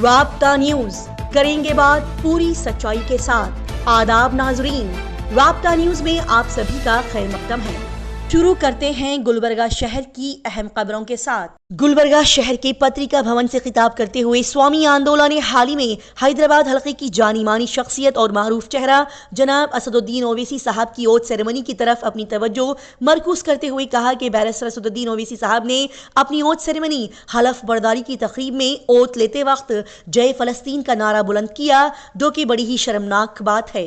राब्ता न्यूज, करेंगे बात पूरी सच्चाई के साथ। आदाब नाजरीन, राब्ता न्यूज में आप सभी का खैर मकदम है। शुरू करते हैं गुलबर्गा शहर की अहम खबरों के साथ। गुलबर्गा शहर के पत्रिका भवन से खिताब करते हुए स्वामी आंदोला ने हाल ही में हैदराबाद हलके की जानी मानी शख्सियत और मारूफ चेहरा जनाब असदुद्दीन ओवैसी साहब की ओथ सेरेमनी की तरफ अपनी तवज्जो मरकूज करते हुए कहा कि बैरिस्टर असदुद्दीन ओवैसी साहब ने अपनी ओथ सेरेमनी हलफ बर्दारी की तकरीब में ओथ लेते वक्त जय फलस्तीन का नारा बुलंद किया, जो कि बड़ी ही शर्मनाक बात है,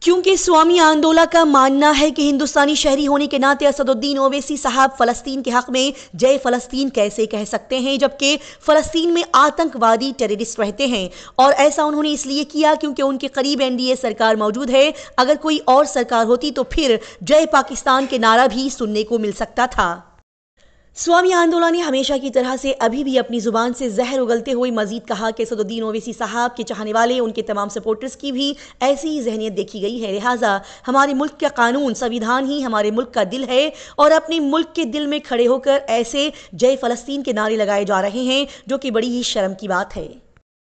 क्योंकि स्वामी आंदोला का मानना है कि हिंदुस्तानी शहरी होने के नाते असदुद्दीन ओवैसी साहब फलस्तीन के हक में जय फलस्तीन कैसे कह सकते हैं, जबकि फलस्तीन में आतंकवादी टेररिस्ट रहते हैं। और ऐसा उन्होंने इसलिए किया क्योंकि उनके करीब एनडीए सरकार मौजूद है। अगर कोई और सरकार होती तो फिर जय पाकिस्तान के नारा भी सुनने को मिल सकता था। स्वामी आंदोला ने हमेशा की तरह से अभी भी अपनी जुबान से जहर उगलते हुए मजीद कहा कि असदुद्दीन ओवैसी साहब के चाहने वाले उनके तमाम सपोर्टर्स की भी ऐसी ही जहनियत देखी गई है। लिहाजा हमारे मुल्क का कानून संविधान ही हमारे मुल्क का दिल है और अपने मुल्क के दिल में खड़े होकर ऐसे जय फलस्तीन के नारे लगाए जा रहे हैं, जो कि बड़ी ही शर्म की बात है।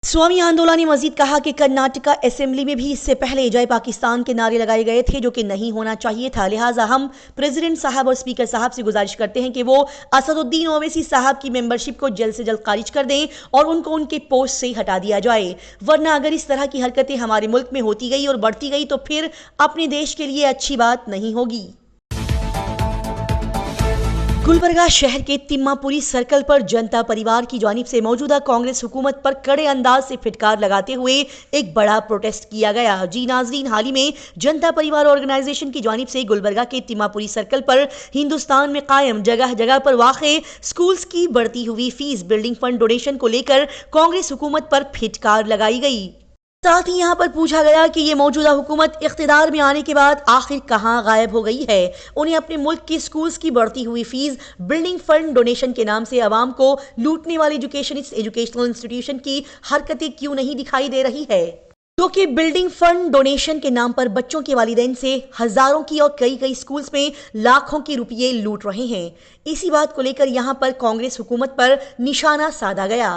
स्वामी आंदोला ने मजीद कहा कि कर्नाटका असेंबली में भी इससे पहले जय पाकिस्तान के नारे लगाए गए थे, जो कि नहीं होना चाहिए था। लिहाजा हम प्रेसिडेंट साहब और स्पीकर साहब से गुजारिश करते हैं कि वो असदुद्दीन ओवैसी साहब की मेंबरशिप को जल्द से जल्द खारिज कर दें और उनको उनके पोस्ट से हटा दिया जाए, वरना अगर इस तरह की हरकतें हमारे मुल्क में होती गई और बढ़ती गई तो फिर अपने देश के लिए अच्छी बात नहीं होगी। गुलबर्गा शहर के तिम्मापुरी सर्कल पर जनता परिवार की जानिब से मौजूदा कांग्रेस हुकूमत पर कड़े अंदाज से फिटकार लगाते हुए एक बड़ा प्रोटेस्ट किया गया। जी नाजरीन, हाल ही में जनता परिवार ऑर्गेनाइजेशन की जानिब से गुलबर्गा के तिम्मापुरी सर्कल पर हिंदुस्तान में कायम जगह जगह पर वाक़े स्कूल्स की बढ़ती हुई फीस, बिल्डिंग फंड डोनेशन को लेकर कांग्रेस हुकूमत पर फिटकार लगाई गई। साथ ही यहां पर पूछा गया कि ये मौजूदा हुकूमत इख्तिदार में आने के बाद आखिर कहां गायब हो गई है। उन्हें अपने मुल्क के स्कूल्स की बढ़ती हुई फीस, बिल्डिंग फंड डोनेशन के नाम से आवाम को लूटने वाले एजुकेशनल इंस्टीट्यूशन की हरकतें क्यों नहीं दिखाई दे रही है, क्योंकि बिल्डिंग फंड डोनेशन के नाम पर बच्चों के वालिदैन से हजारों की और कई स्कूल्स में लाखों के रुपये लूट रहे हैं। इसी बात को लेकर यहाँ पर कांग्रेस हुकूमत पर निशाना साधा गया।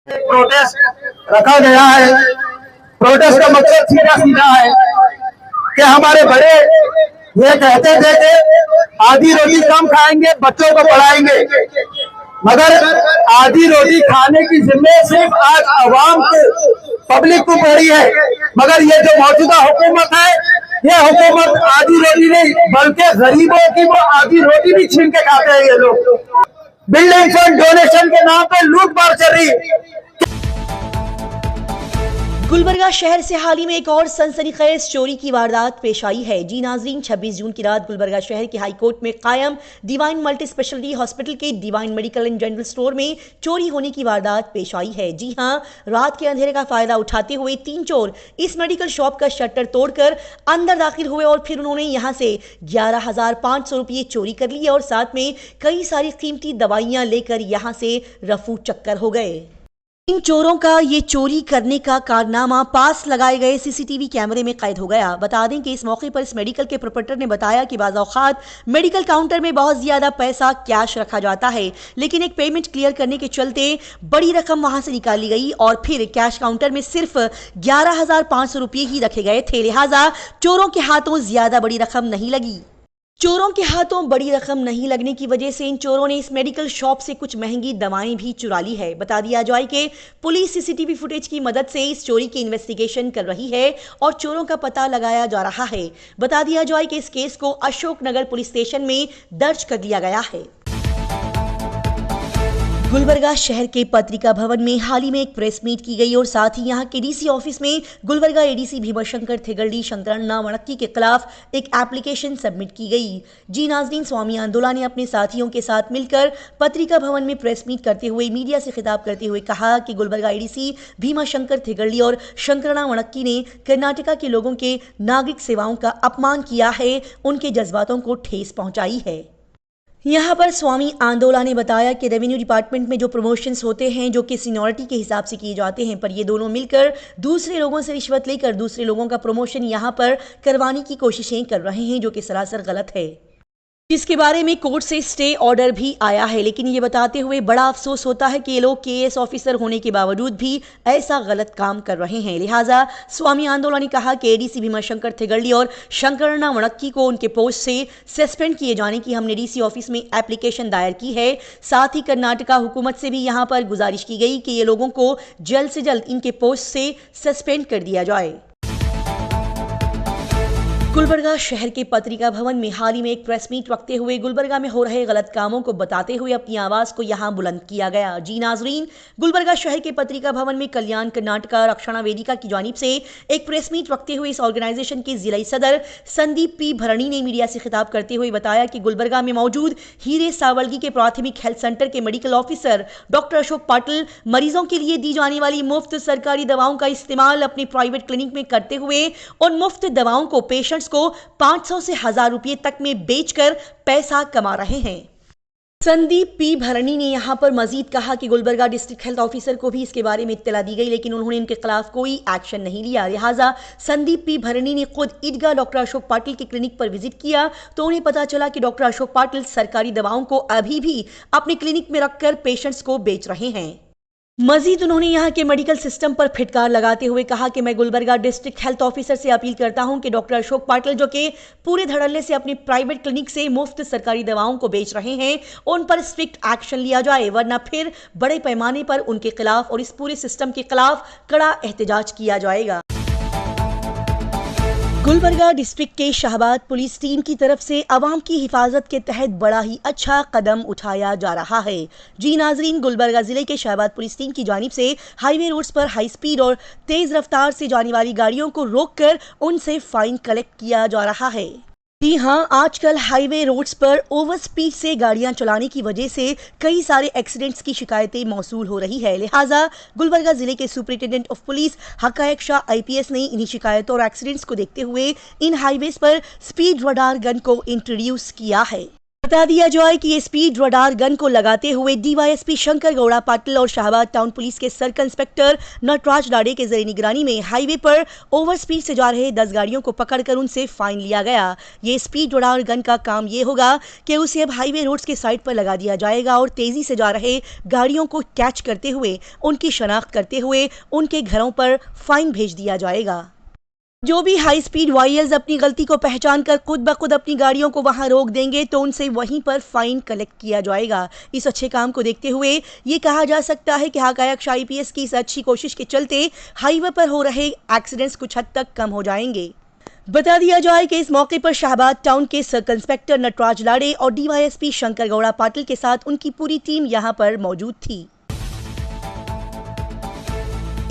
प्रोटेस्ट रखा गया है। प्रोटेस्ट का मकसद सीधा है कि हमारे बड़े ये कहते थे कि आधी रोटी कम खाएंगे, बच्चों को पढ़ाएंगे, मगर आधी रोटी खाने की जिम्मे सिर्फ आज अवाम को, पब्लिक को पड़ी है। मगर ये जो मौजूदा हुकूमत है, ये हुकूमत आधी रोटी नहीं बल्कि गरीबों की वो आधी रोटी भी छीन के खाते हैं। ये लोग बिल्डिंग फंड डोनेशन के नाम पे लूट मार चल रही। गुलबर्गा शहर से हाल ही में एक और सनसनीखेज चोरी की वारदात पेश आई है। जी नाजरीन, 26 जून की रात गुलबर्गा शहर के हाई कोर्ट में कायम डिवाइन मल्टी स्पेशलिटी हॉस्पिटल के divine medical and general store में चोरी होने की वारदात पेश आई है। जी हां, रात के अंधेरे का फायदा उठाते हुए 3 चोर इस मेडिकल शॉप का शटर तोड़कर अंदर दाखिल हुए और फिर उन्होंने यहां से 11,500 रुपये चोरी कर लिए और साथ में कई सारी कीमती दवाइयां लेकर यहां से रफू चक्कर हो गए। इन चोरों का ये चोरी करने का कारनामा पास लगाए गए सीसीटीवी कैमरे में कैद हो गया। बता दें कि इस मौके पर इस मेडिकल के प्रोपराइटर ने बताया कि बाज़ औक़ात मेडिकल काउंटर में बहुत ज़्यादा पैसा कैश रखा जाता है, लेकिन एक पेमेंट क्लियर करने के चलते बड़ी रकम वहां से निकाली गई और फिर कैश काउंटर में सिर्फ 11,500 रुपये ही रखे गए थे। लिहाजा चोरों के हाथों ज़्यादा बड़ी रकम नहीं लगी। चोरों के हाथों बड़ी रकम नहीं लगने की वजह से इन चोरों ने इस मेडिकल शॉप से कुछ महंगी दवाएं भी चुरा ली है। बता दिया जाए कि पुलिस सीसीटीवी फुटेज की मदद से इस चोरी की इन्वेस्टिगेशन कर रही है और चोरों का पता लगाया जा रहा है। बता दिया जाए कि इस केस को अशोकनगर पुलिस स्टेशन में दर्ज कर लिया गया है। गुलबर्गा शहर के पत्रिका भवन में हाल ही में एक प्रेस मीट की गई और साथ ही यहां के डीसी ऑफिस में गुलबर्गा एडीसी भीमाशंकर थिगड़ी शंकरण्णा वणक्की के खिलाफ एक एप्लीकेशन सबमिट की गई। जी नाजरीन, स्वामी आंदोला ने अपने साथियों के साथ मिलकर पत्रिका भवन में प्रेस मीट करते हुए मीडिया से खिताब करते हुए कहा कि गुलबर्गा एडीसी भीमाशंकर थिगड़ी और शंकरण्णा वणक्की ने कर्नाटका के लोगों के नागरिक सेवाओं का अपमान किया है, उनके जज्बातों को ठेस पहुंचाई है। यहाँ पर स्वामी आंदोला ने बताया कि रेवेन्यू डिपार्टमेंट में जो प्रमोशंस होते हैं जो कि सीनियरिटी के हिसाब से किए जाते हैं, पर ये दोनों मिलकर दूसरे लोगों से रिश्वत लेकर दूसरे लोगों का प्रमोशन यहाँ पर करवाने की कोशिशें कर रहे हैं, जो कि सरासर गलत है। जिसके बारे में कोर्ट से स्टे ऑर्डर भी आया है। लेकिन ये बताते हुए बड़ा अफसोस होता है कि ये लोग केएस ऑफिसर होने के बावजूद भी ऐसा गलत काम कर रहे हैं। लिहाजा स्वामी आंदोलन ने कहा कि एडीसी भीमाशंकर थिगड़ली और शंकरण्णा वणक्की को उनके पोस्ट से सस्पेंड किए जाने की हमने डीसी ऑफिस में एप्लीकेशन दायर की है। साथ ही कर्नाटका हुकूमत से भी यहाँ पर गुजारिश की गई कि ये लोगों को जल्द से जल्द इनके पोस्ट से सस्पेंड कर दिया जाए। गुलबर्गा शहर के पत्रिका भवन में हाल ही में एक प्रेस मीट रखते हुए गुलबर्गा में हो रहे गलत कामों को बताते हुए अपनी आवाज को यहां बुलंद किया गया। जी नाजरीन, गुलबर्गा शहर के पत्रिका भवन में कल्याण कर्नाटका रक्षणा वेदिका की जानिब से एक प्रेस मीट रखते हुए इस ऑर्गेनाइजेशन के जिलाई सदर संदीप पी भरणी ने मीडिया से खिताब करते हुए बताया कि गुलबर्गा में मौजूद हीरे सावलगी के प्राथमिक हेल्थ सेंटर के medical officer doctor Ashok Patil मरीजों के लिए दी जाने वाली मुफ्त सरकारी दवाओं का इस्तेमाल अपनी प्राइवेट क्लिनिक में करते हुए उन मुफ्त दवाओं को पेशेंट्स को 500 से 1000 रुपये तक में बेचकर पैसा कमा रहे हैं। संदीप पी भरणी ने यहां पर मजीद कहा कि गुलबर्गा डिस्ट्रिक्ट हेल्थ ऑफिसर को भी इसके बारे में इत्तला दी गई, लेकिन उन्होंने इनके खिलाफ कोई एक्शन नहीं लिया। लिहाजा संदीप पी भरणी ने खुद ईदगाह डॉक्टर अशोक पाटिल की क्लिनिक पर विजिट किया तो उन्हें पता चला कि डॉक्टर अशोक पाटिल सरकारी दवाओं को अभी भी अपनी क्लिनिक में रखकर पेशेंट्स को बेच रहे हैं। मजीद उन्होंने यहां के मेडिकल सिस्टम पर फिटकार लगाते हुए कहा कि मैं गुलबर्गा डिस्ट्रिक्ट हेल्थ ऑफिसर से अपील करता हूं कि डॉक्टर अशोक पाटिल जो कि पूरे धड़ल्ले से अपनी प्राइवेट क्लिनिक से मुफ्त सरकारी दवाओं को बेच रहे हैं उन पर स्ट्रिक्ट एक्शन लिया जाए, वरना फिर बड़े पैमाने पर उनके खिलाफ और इस पूरे सिस्टम के खिलाफ कड़ा एहतजाज किया जाएगा। गुलबर्गा डिस्ट्रिक्ट के शाहबाद पुलिस टीम की तरफ से अवाम की हिफाजत के तहत बड़ा ही अच्छा कदम उठाया जा रहा है। जी नाजरीन, गुलबर्गा जिले के शाहबाद पुलिस टीम की जानिब से हाईवे रोड्स पर हाई स्पीड और तेज रफ्तार से जाने वाली गाड़ियों को रोककर उनसे फाइन कलेक्ट किया जा रहा है। जी हाँ, आजकल हाईवे रोड्स पर ओवर स्पीड से गाड़ियां चलाने की वजह से कई सारे एक्सीडेंट्स की शिकायतें मौसूल हो रही है। लिहाजा गुलबर्गा जिले के सुपरिटेंडेंट ऑफ पुलिस हकायक शाह आईपीएस ने इन्हीं शिकायतों और एक्सीडेंट्स को देखते हुए इन हाईवेज पर स्पीड रडार गन को इंट्रोड्यूस किया है। बता दिया जाए कि ये स्पीड रडार गन को लगाते हुए डीवाईएसपी शंकर गौड़ा पाटिल और शाहबाद टाउन पुलिस के सर्कल इंस्पेक्टर नटराज लाड़े के जरिए निगरानी में हाईवे पर ओवर स्पीड से जा रहे 10 गाड़ियों को पकड़कर उनसे फाइन लिया गया। ये स्पीड रडार गन का काम ये होगा कि उसे अब हाईवे रोड्स के साइड पर लगा दिया जाएगा और तेजी से जा रहे गाड़ियों को कैच करते हुए उनकी शनाख्त करते हुए उनके घरों पर फाइन भेज दिया जाएगा। जो भी हाई स्पीड वायर्स अपनी गलती को पहचान कर खुद ब खुद अपनी गाड़ियों को वहां रोक देंगे तो उनसे वहीं पर फाइन कलेक्ट किया जाएगा। इस अच्छे काम को देखते हुए ये कहा जा सकता है कि हकायक शाह आईपीएस की इस अच्छी कोशिश के चलते हाईवे पर हो रहे एक्सीडेंट्स कुछ हद तक कम हो जाएंगे। बता दिया जाए कि इस मौके पर शाहबाद टाउन के सर्कल इंस्पेक्टर नटराज लाड़े और डीवाईएसपी शंकर गौड़ा पाटिल के साथ उनकी पूरी टीम यहां पर मौजूद थी।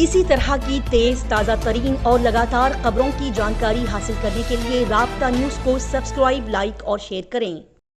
इसी तरह की तेज ताज़ा तरीन और लगातार खबरों की जानकारी हासिल करने के लिए राब्ता न्यूज़ को सब्सक्राइब, लाइक और शेयर करें।